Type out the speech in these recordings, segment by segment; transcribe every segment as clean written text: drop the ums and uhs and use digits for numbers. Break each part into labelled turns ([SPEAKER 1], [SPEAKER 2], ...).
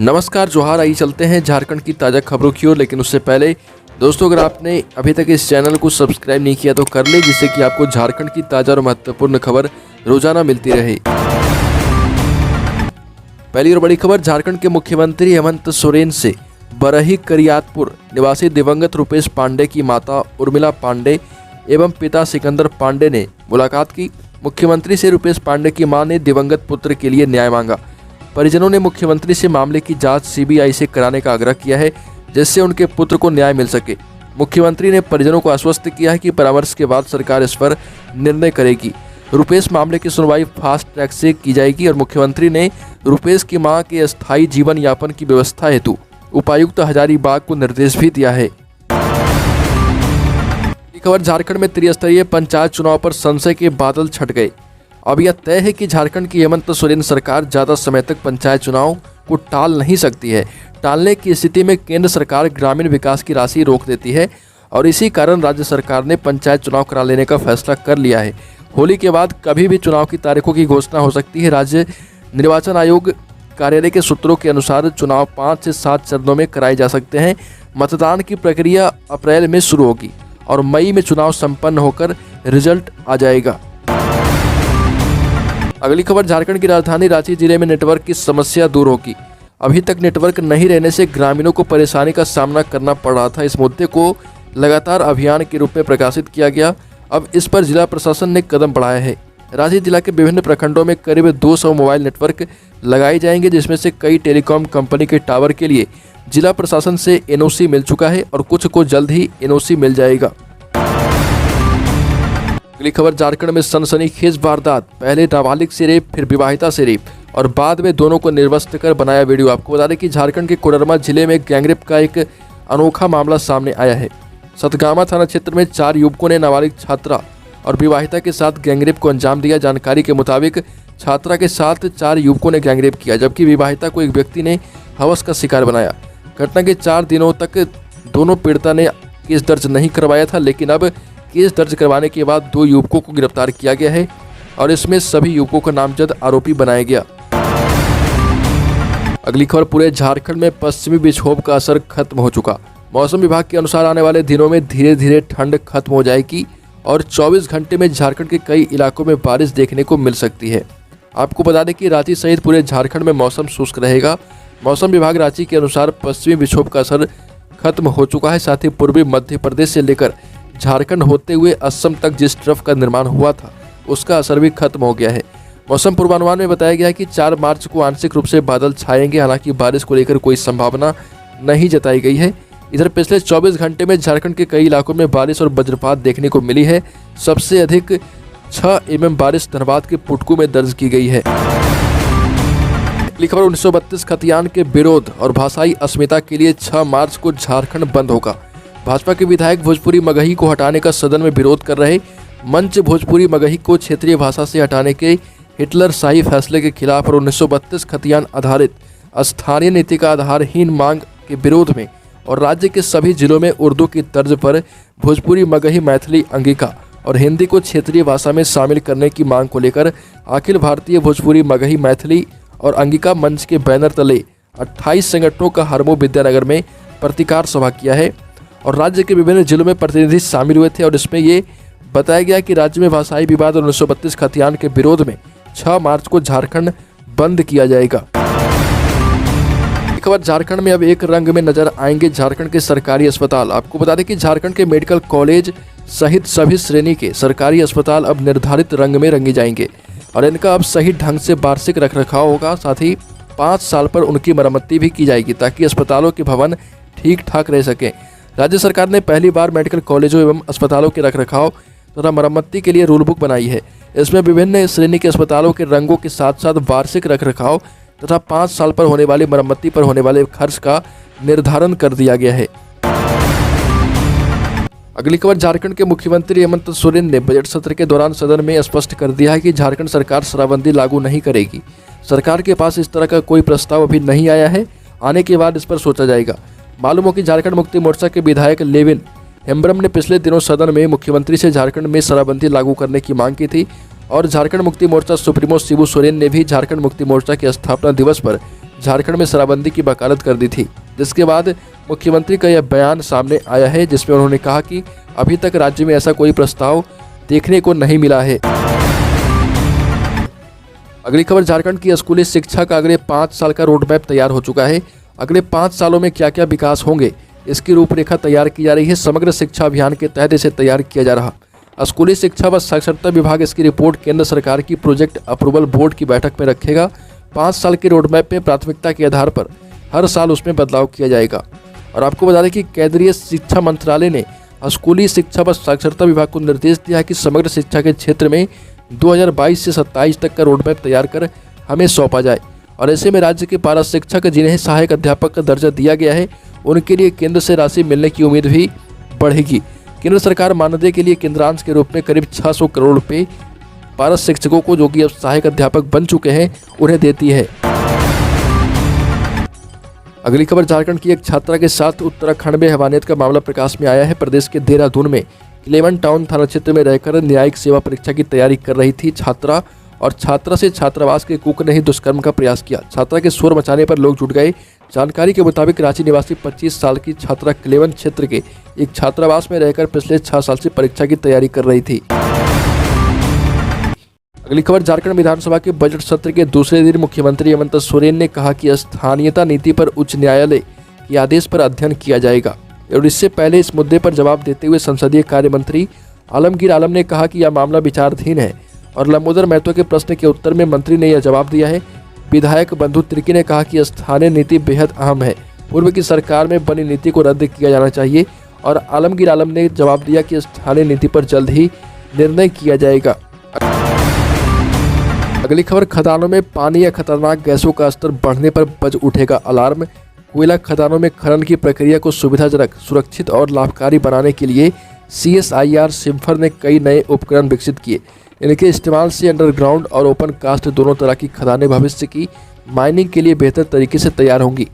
[SPEAKER 1] नमस्कार जोहार। आइए चलते हैं झारखंड की ताज़ा खबरों की ओर। लेकिन उससे पहले दोस्तों, अगर आपने अभी तक इस चैनल को सब्सक्राइब नहीं किया तो कर ले, जिससे कि आपको झारखंड की ताज़ा और महत्वपूर्ण खबर रोजाना मिलती रहे। पहली और बड़ी खबर, झारखंड के मुख्यमंत्री हेमंत सोरेन से बरही करियातपुर निवासी दिवंगत रुपेश पांडे की माता उर्मिला पांडे एवं पिता सिकंदर पांडे ने मुलाकात की। मुख्यमंत्री से रुपेश पांडे की मां ने दिवंगत पुत्र के लिए न्याय मांगा। परिजनों ने मुख्यमंत्री से मामले की जांच सीबीआई से कराने का आग्रह किया है, जिससे उनके पुत्र को न्याय मिल सके। मुख्यमंत्री ने परिजनों को आश्वस्त किया है कि परामर्श के बाद सरकार इस पर निर्णय करेगी। रुपेश मामले की सुनवाई फास्ट ट्रैक से की जाएगी और मुख्यमंत्री ने रुपेश की मां के अस्थायी जीवन यापन की व्यवस्था हेतु उपायुक्त हजारीबाग को निर्देश भी दिया है। खबर, झारखंड में त्रिस्तरीय पंचायत चुनाव पर संशय के बादल छट गए। अब यह तय है कि झारखंड की हेमंत सोरेन सरकार ज़्यादा समय तक पंचायत चुनाव को टाल नहीं सकती है। टालने की स्थिति में केंद्र सरकार ग्रामीण विकास की राशि रोक देती है और इसी कारण राज्य सरकार ने पंचायत चुनाव करा लेने का फैसला कर लिया है। होली के बाद कभी भी चुनाव की तारीखों की घोषणा हो सकती है। राज्य निर्वाचन आयोग कार्यालय के सूत्रों के अनुसार चुनाव 5 से 7 चरणों में कराए जा सकते हैं। मतदान की प्रक्रिया अप्रैल में शुरू होगी और मई में चुनाव संपन्न होकर रिजल्ट आ जाएगा। अगली खबर, झारखंड की राजधानी रांची जिले में नेटवर्क की समस्या दूर होगी। अभी तक नेटवर्क नहीं रहने से ग्रामीणों को परेशानी का सामना करना पड़ रहा था। इस मुद्दे को लगातार अभियान के रूप में प्रकाशित किया गया। अब इस पर जिला प्रशासन ने कदम बढ़ाया है। रांची जिला के विभिन्न प्रखंडों में करीब 200 मोबाइल नेटवर्क लगाए जाएंगे, जिसमें से कई टेलीकॉम कंपनी के टावर के लिए जिला प्रशासन से एनओसी मिल चुका है और कुछ को जल्द ही एनओसी मिल जाएगा। अगली खबर, झारखंड में सनसनीखेज वारदात, पहले नाबालिग से रेप, फिर विवाहिता से रेप और बाद में दोनों को निर्वस्त्र कर बनाया वीडियो। आपको बता दें कि झारखंड के कोडरमा जिले में गैंगरेप का एक अनोखा मामला सामने आया है। सतगामा थाना क्षेत्र में 4 युवकों ने नाबालिग छात्रा और विवाहिता के साथ गैंगरेप को अंजाम दिया। जानकारी के मुताबिक छात्रा के साथ 4 युवकों ने गैंगरेप किया, जबकि विवाहिता को एक व्यक्ति ने हवस का शिकार बनाया। घटना के 4 दिनों तक दोनों पीड़िता ने केस दर्ज नहीं करवाया था, लेकिन अब केस दर्ज करवाने के बाद 2 युवकों को गिरफ्तार किया गया है और इसमें सभी युवकों को नामजद आरोपी बनाया गया। अगली खबर, पूरे झारखंड में पश्चिमी विक्षोभ का असर खत्म हो चुका। मौसम विभाग के अनुसार आने वाले दिनों में धीरे धीरे ठंड खत्म हो जाएगी और 24 घंटे में झारखंड के कई इलाकों में बारिश देखने को मिल सकती है। आपको बता दें कि रांची सहित पूरे झारखंड में मौसम शुष्क रहेगा। मौसम विभाग रांची के अनुसार पश्चिमी विक्षोभ का असर खत्म हो चुका है। साथ ही पूर्वी मध्य प्रदेश से लेकर झारखंड होते हुए असम तक जिस ट्रफ का निर्माण हुआ था, उसका असर भी खत्म हो गया है। मौसम पूर्वानुमान में बताया गया है कि 4 मार्च को आंशिक रूप से बादल छाएंगे। हालांकि बारिश को लेकर कोई संभावना नहीं जताई गई है। इधर पिछले 24 घंटे में झारखंड के कई इलाकों में बारिश और वज्रपात देखने को मिली है। सबसे अधिक 6 mm बारिश धनबाद के पुटकू में दर्ज की गई है। अगली खबर, 1932 खतियान के विरोध और भाषाई अस्मिता के लिए 6 मार्च को झारखंड बंद होगा। भाजपा के विधायक भोजपुरी मगही को हटाने का सदन में विरोध कर रहे मंच भोजपुरी मगही को क्षेत्रीय भाषा से हटाने के हिटलर शाही फैसले के खिलाफ और 1932 खतियान आधारित स्थानीय नीति का आधारहीन मांग के विरोध में और राज्य के सभी जिलों में उर्दू की तर्ज पर भोजपुरी मगही, मैथिली, अंगिका और हिंदी को क्षेत्रीय भाषा में शामिल करने की मांग को लेकर अखिल भारतीय भोजपुरी मगही, मैथिली और अंगिका मंच के बैनर तले 28 संगठनों का हरमो विद्यानगर में प्रतिकार सभा किया है और राज्य के विभिन्न जिलों में प्रतिनिधि शामिल हुए थे। और इसमें ये बताया गया कि राज्य में भाषाई विवाद और 1932 खतियान के विरोध में 6 मार्च को झारखंड बंद किया जाएगा। खबर, झारखंड में अब एक रंग में नजर आएंगे झारखंड के सरकारी अस्पताल। आपको बता दें कि झारखंड के मेडिकल कॉलेज सहित सभी श्रेणी के सरकारी अस्पताल अब निर्धारित रंग में रंगे जाएंगे और इनका अब सही ढंग से वार्षिक रखरखाव होगा। साथ ही 5 साल पर उनकी मरम्मती भी की जाएगी, ताकि अस्पतालों के भवन ठीक ठाक रह सकें। राज्य सरकार ने पहली बार मेडिकल कॉलेजों एवं अस्पतालों के रखरखाव तथा मरम्मती के लिए रूल बुक बनाई है। इसमें विभिन्न श्रेणी के अस्पतालों के रंगों के साथ साथ वार्षिक रखरखाव तथा 5 साल पर होने वाली मरम्मती पर होने वाले खर्च का निर्धारण कर दिया गया है। अगली खबर, झारखंड के मुख्यमंत्री हेमंत सोरेन ने बजट सत्र के दौरान सदन में स्पष्ट कर दिया है कि झारखंड सरकार शराबबंदी लागू नहीं करेगी। सरकार के पास इस तरह का कोई प्रस्ताव अभी नहीं आया है, आने के बाद इस पर सोचा जाएगा। मालूम हो कि झारखंड मुक्ति मोर्चा के विधायक लेविन हेम्ब्रम ने पिछले दिनों सदन में मुख्यमंत्री से झारखंड में शराबबंदी लागू करने की मांग की थी और झारखंड मुक्ति मोर्चा सुप्रीमो शिबू सोरेन ने भी झारखंड मुक्ति मोर्चा के स्थापना दिवस पर झारखंड में शराबबंदी की वकालत कर दी थी, जिसके बाद मुख्यमंत्री का यह बयान सामने आया है, जिसमें उन्होंने कहा कि अभी तक राज्य में ऐसा कोई प्रस्ताव देखने को नहीं मिला है। अगली खबर, झारखंड की स्कूली शिक्षा का अगले 5 साल का रोड मैप तैयार हो चुका है। अगले 5 सालों में क्या क्या विकास होंगे, इसकी रूपरेखा तैयार की जा रही है। समग्र शिक्षा अभियान के तहत इसे तैयार किया जा रहा। स्कूली शिक्षा व साक्षरता विभाग इसकी रिपोर्ट केंद्र सरकार की प्रोजेक्ट अप्रूवल बोर्ड की बैठक में रखेगा। 5 साल के रोड मैप में प्राथमिकता के आधार पर हर साल उसमें बदलाव किया जाएगा। और आपको बता दें कि केंद्रीय शिक्षा मंत्रालय ने स्कूली शिक्षा व साक्षरता विभाग को निर्देश दिया है कि समग्र शिक्षा के क्षेत्र में 2022 से 27 तक का रोड मैप तैयार कर हमें सौंपा जाए। और ऐसे में राज्य के पारा शिक्षक जिन्हें सहायक अध्यापक का दर्जा दिया गया है, उनके लिए केंद्र से राशि मिलने की उम्मीद भी बढ़ेगी। केंद्र सरकार मानदेय के लिए केंद्रांश के रूप में करीब 600 करोड़ रुपए पारा शिक्षकों को, जो कि अब सहायक अध्यापक बन चुके हैं, उन्हें देती है। अगली खबर, झारखंड की एक छात्रा के साथ उत्तराखंड में हैवानियत का मामला प्रकाश में आया है। प्रदेश के देहरादून में क्लेवन टाउन थाना क्षेत्र में रहकर न्यायिक सेवा परीक्षा की तैयारी कर रही थी छात्रा, और छात्रा से छात्रावास के कुक ने ही दुष्कर्म का प्रयास किया। छात्रा के शोर मचाने पर लोग जुट गए। जानकारी के मुताबिक रांची निवासी 25 साल की छात्रा क्लेवन क्षेत्र के एक छात्रावास में रहकर पिछले 6 साल से परीक्षा की तैयारी कर रही थी। अगली खबर, झारखंड विधानसभा के बजट सत्र के दूसरे दिन मुख्यमंत्री हेमंत सोरेन ने कहा कि स्थानीयता नीति पर उच्च न्यायालय के आदेश पर अध्ययन किया जाएगा। और इससे पहले इस मुद्दे पर जवाब देते हुए संसदीय कार्य मंत्री आलमगीर आलम ने कहा कि यह मामला विचाराधीन है। और लंबोदर महतो के प्रश्न के उत्तर में मंत्री ने यह जवाब दिया है। विधायक बंधु तिर्की ने कहा कि स्थानीय नीति बेहद अहम है, पूर्व की सरकार में बनी नीति को रद्द किया जाना चाहिए। और आलमगीर आलम ने जवाब दिया कि स्थानीय नीति पर जल्द ही निर्णय किया जाएगा। अगली खबर, खदानों में पानी या खतरनाक गैसों का स्तर बढ़ने पर बज उठेगा अलार्म। कोयला खदानों में खनन की प्रक्रिया को सुविधाजनक, सुरक्षित और लाभकारी बनाने के लिए CSIR सिम्फर ने कई नए उपकरण विकसित किए। इनके इस्तेमाल से अंडरग्राउंड और ओपन कास्ट दोनों तरह की खदानें भविष्य की माइनिंग के लिए बेहतर तरीके से तैयार होंगी।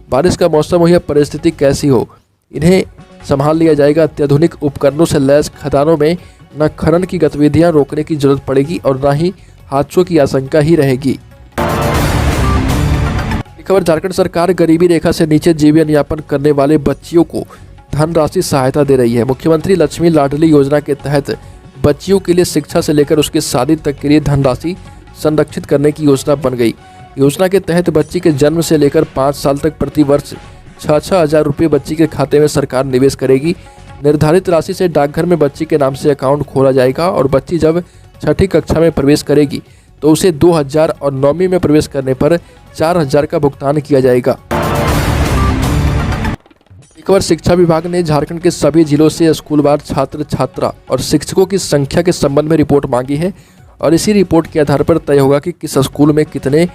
[SPEAKER 1] बारिश का मौसम हो या परिस्थिति कैसी हो, इन्हें संभाल लिया जाएगा। अत्याधुनिक उपकरणों से लैस खदानों में न खनन की गतिविधियां रोकने की जरूरत पड़ेगी और न ही हादसों की आशंका ही रहेगी। खबर, झारखंड सरकार गरीबी रेखा से नीचे जीवन यापन करने वाले बच्चियों को धनराशि सहायता दे रही है। मुख्यमंत्री लक्ष्मी लाडली योजना के तहत बच्चियों के लिए शिक्षा से लेकर उसके शादी तक के लिए धनराशि संरक्षित करने की योजना बन गई। योजना के तहत बच्ची के जन्म से लेकर 5 साल तक प्रति वर्ष 6-6 हज़ार रुपये बच्ची के खाते में सरकार निवेश करेगी। निर्धारित राशि से डाकघर में बच्ची के नाम से अकाउंट खोला जाएगा और बच्ची जब 6ठी कक्षा में प्रवेश करेगी तो उसे 2000 और 9वीं में प्रवेश करने पर 4000 का भुगतान किया जाएगा। एक बार शिक्षा विभाग ने झारखंड के सभी जिलों से स्कूलवार छात्र छात्रा और शिक्षकों की संख्या के संबंध में रिपोर्ट मांगी है और इसी रिपोर्ट के आधार पर तय होगा कि किस स्कूल में कितने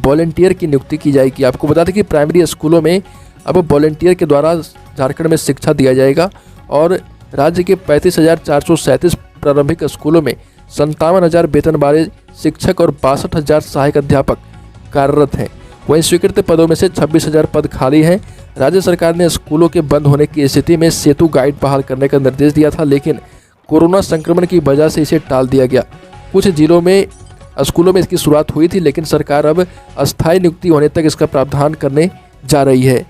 [SPEAKER 1] वॉलंटियर की नियुक्ति की जाएगी। आपको बता दें कि प्राइमरी स्कूलों में अब वॉलंटियर के द्वारा झारखंड में शिक्षा दिया जाएगा और राज्य के 35,437 प्रारंभिक स्कूलों में 57,000 वेतन वाले शिक्षक और 62,000 सहायक अध्यापक कार्यरत हैं। वहीं स्वीकृत पदों में से 26,000 पद खाली हैं। राज्य सरकार ने स्कूलों के बंद होने की स्थिति में सेतु गाइड बहाल करने का निर्देश दिया था, लेकिन कोरोना संक्रमण की वजह से इसे टाल दिया गया। कुछ जिलों में स्कूलों में इसकी शुरुआत हुई थी, लेकिन सरकार अब अस्थायी नियुक्ति होने तक इसका प्रावधान करने जा रही है।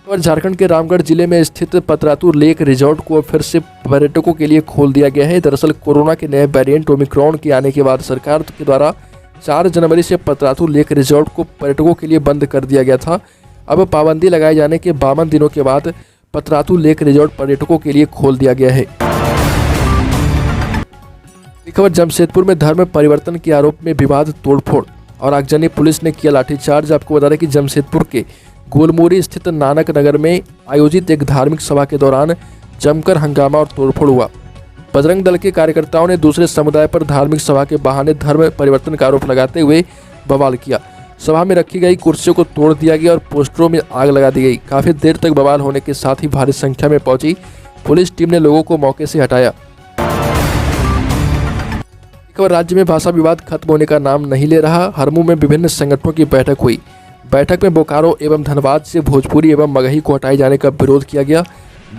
[SPEAKER 1] और झारखंड के रामगढ़ जिले में स्थित पतरातू लेक रिजॉर्ट को फिर से पर्यटकों के लिए खोल दिया गया है। दरअसल कोरोना के नए वेरिएंट ओमिक्रॉन के आने के बाद सरकार के द्वारा 4 जनवरी से पतरातू लेक रिजॉर्ट को पर्यटकों के लिए बंद कर दिया गया था। अब पाबंदी लगाए जाने के 52 दिनों के बाद पतरातू लेक रिजॉर्ट पर्यटकों के लिए खोल दिया गया है। खबर, जमशेदपुर में धर्म परिवर्तन के आरोप में विवाद तोड़फोड़ और आगजनी, पुलिस ने किया लाठीचार्ज। आपको बता दें कि जमशेदपुर के गोलमोरी स्थित नानक नगर में आयोजित एक धार्मिक सभा के दौरान जमकर हंगामा और तोड़फोड़ हुआ। बजरंग दल के कार्यकर्ताओं ने दूसरे समुदाय पर धार्मिक सभा के बहाने धर्म परिवर्तन का आरोप लगाते हुए बवाल किया। सभा में रखी गई कुर्सियों को तोड़ दिया गया और पोस्टरों में आग लगा दी गई। काफी देर तक बवाल होने के साथ ही भारी संख्या में पहुंची पुलिस टीम ने लोगों को मौके से हटाया। राज्य में भाषा विवाद खत्म होने का नाम नहीं ले रहा। हरमू में विभिन्न संगठनों की बैठक हुई। बैठक में बोकारो एवं धनबाद से भोजपुरी एवं मगही को हटाए जाने का विरोध किया गया।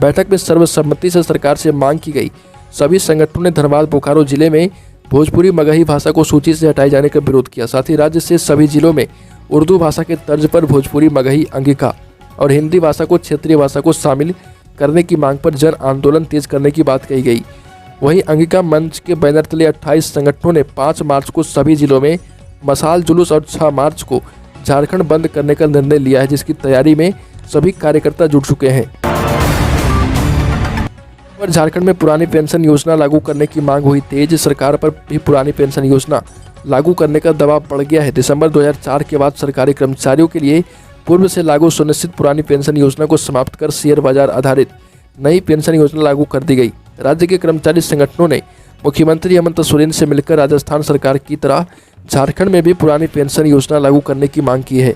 [SPEAKER 1] बैठक में सर्वसम्मति से सरकार से मांग की गई सभी संगठनों ने धनबाद बोकारो जिले में भोजपुरी मगही भाषा को सूची से हटाए जाने का विरोध किया। साथ ही राज्य से सभी जिलों में उर्दू भाषा के तर्ज पर भोजपुरी मगही अंगिका और हिंदी भाषा को क्षेत्रीय भाषा को शामिल करने की मांग पर जन आंदोलन तेज करने की बात कही गई। वहीं अंगिका मंच के बैनर तले 28 संगठनों ने 5 मार्च को सभी जिलों में मशाल जुलूस और 6 मार्च को झारखंड बंद करने का निर्णय लिया है, जिसकी तैयारी में सभी कार्यकर्ता जुट चुके हैं। पर झारखंड में पुरानी पेंशन योजना लागू करने की मांग हुई तेज। सरकार पर भी पुरानी पेंशन योजना लागू करने का दबाव बढ़ गया है। दिसंबर 2004 के बाद सरकारी कर्मचारियों के लिए पूर्व से लागू सुनिश्चित पुरानी पेंशन योजना को समाप्त कर शेयर बाजार आधारित नई पेंशन योजना लागू कर दी गई। राज्य के कर्मचारी संगठनों ने मुख्यमंत्री हेमंत सोरेन से मिलकर राजस्थान सरकार की तरह झारखंड में भी पुरानी पेंशन योजना लागू करने की मांग की है।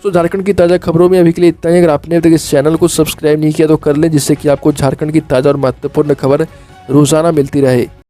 [SPEAKER 1] तो झारखंड की ताज़ा खबरों में अभी के लिए इतना ही। अगर आपने अभी तक इस चैनल को सब्सक्राइब नहीं किया तो कर लें, जिससे कि आपको झारखंड की ताज़ा और महत्वपूर्ण खबर रोजाना मिलती रहे।